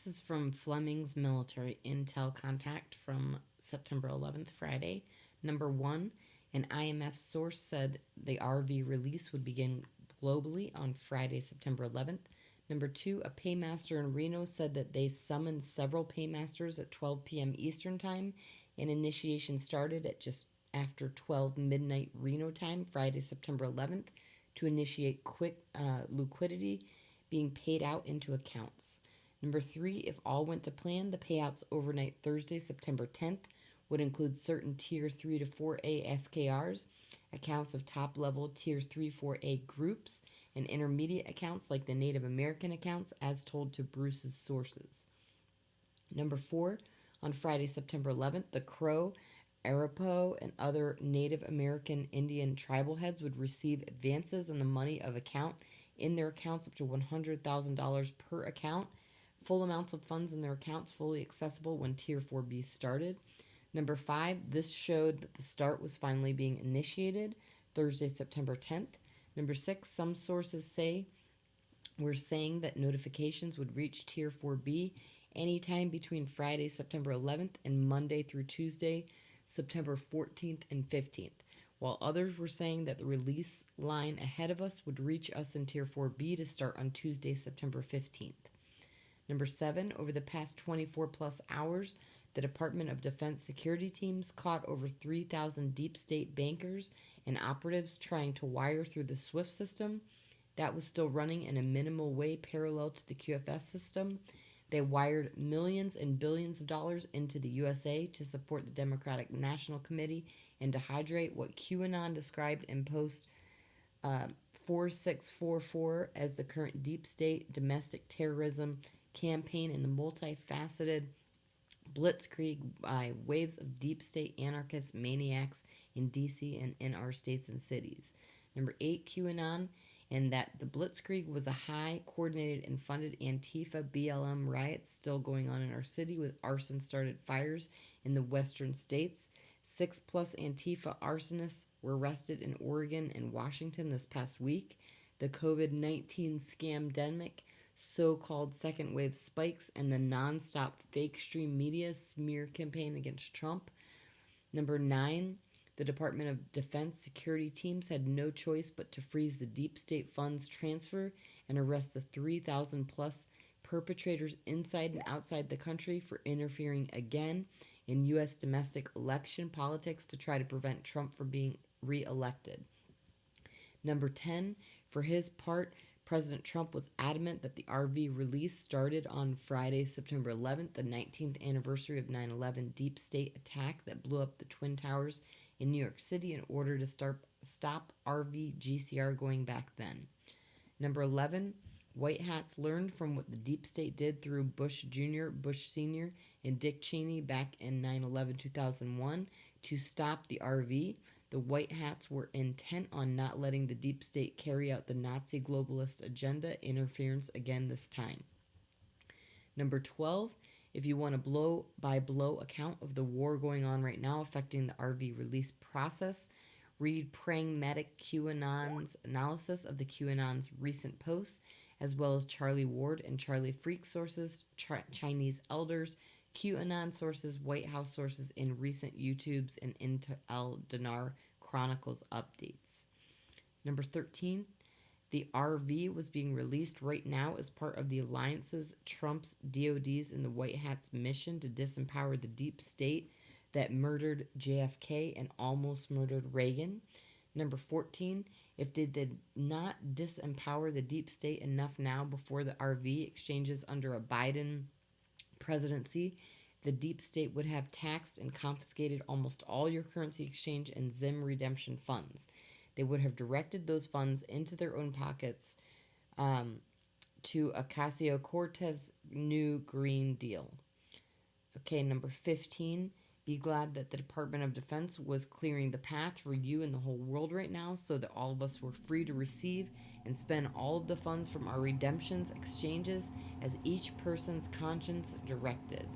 This is from Fleming's military intel contact from September 11th, Friday. Number one, an IMF source said the RV release would begin globally on Friday, September 11th. Number two, a paymaster in Reno said that they summoned several paymasters at 12 p.m. Eastern Time, and initiation started at just after 12 midnight Reno time, Friday, September 11th, to initiate quick liquidity being paid out into accounts. Number three, if all went to plan, the payouts overnight Thursday, September 10th, would include certain Tier 3 to 4A SKRs, accounts of top level Tier 3 4A groups, and intermediate accounts like the Native American accounts, as told to Bruce's sources. Number four, on Friday, September 11th, the Crow, Arapaho, and other Native American Indian tribal heads would receive advances on the money of account in their accounts up to $100,000 per account. Full amounts of funds in their accounts fully accessible when Tier 4B started. Number five, this showed that the start was finally being initiated Thursday, September 10th. Number six, some sources were saying that notifications would reach Tier 4B anytime between Friday, September 11th and Monday through Tuesday, September 14th and 15th, while others were saying that the release line ahead of us would reach us in Tier 4B to start on Tuesday, September 15th. Number seven, over the past 24 plus hours, the Department of Defense security teams caught over 3,000 deep state bankers and operatives trying to wire through the SWIFT system. That was still running in a minimal way parallel to the QFS system. They wired millions and billions of dollars into the USA to support the Democratic National Committee and to hydrate what QAnon described in post 4644 as the current deep state domestic terrorism campaign in the multifaceted blitzkrieg by waves of deep state anarchist maniacs in DC and in our states and cities. Number eight, QAnon, and that the blitzkrieg was a high coordinated and funded Antifa BLM riots still going on in our city with arson started fires in the western states. 6+ Antifa arsonists were arrested in Oregon and Washington this past week. The COVID-19 scamdemic, so-called second wave spikes, and the non-stop fake stream media smear campaign against Trump. Number nine, the Department of Defense security teams had no choice but to freeze the deep state funds transfer and arrest the 3,000 plus perpetrators inside and outside the country for interfering again in U.S. domestic election politics to try to prevent Trump from being reelected. Number 10, for his part, President Trump was adamant that the RV release started on Friday, September 11th, the 19th anniversary of 9/11 deep state attack that blew up the Twin Towers in New York City in order to stop RV GCR going back then. Number 11, white hats learned from what the deep state did through Bush Jr., Bush Sr., and Dick Cheney back in 9/11-2001 to stop the RV. The white hats were intent on not letting the deep state carry out the Nazi globalist agenda interference again this time. Number 12, if you want a blow-by-blow account of the war going on right now affecting the RV release process, read Pragmatic QAnon's analysis of the QAnon's recent posts, as well as Charlie Ward and Charlie Freak sources, Chinese elders, QAnon sources, White House sources in recent YouTubes and Intel Dinar Chronicles updates. Number 13, the RV was being released right now as part of the alliances Trump's DOD's and the White Hat's mission to disempower the deep state that murdered JFK and almost murdered Reagan. Number 14, if they did not disempower the deep state enough now before the RV exchanges under a Biden presidency, the deep state would have taxed and confiscated almost all your currency exchange and Zim redemption funds. They would have directed those funds into their own pockets to Ocasio-Cortez' new Green Deal. Okay, number 15, be glad that the Department of Defense was clearing the path for you and the whole world right now so that all of us were free to receive and spend all of the funds from our redemptions exchanges as each person's conscience directed.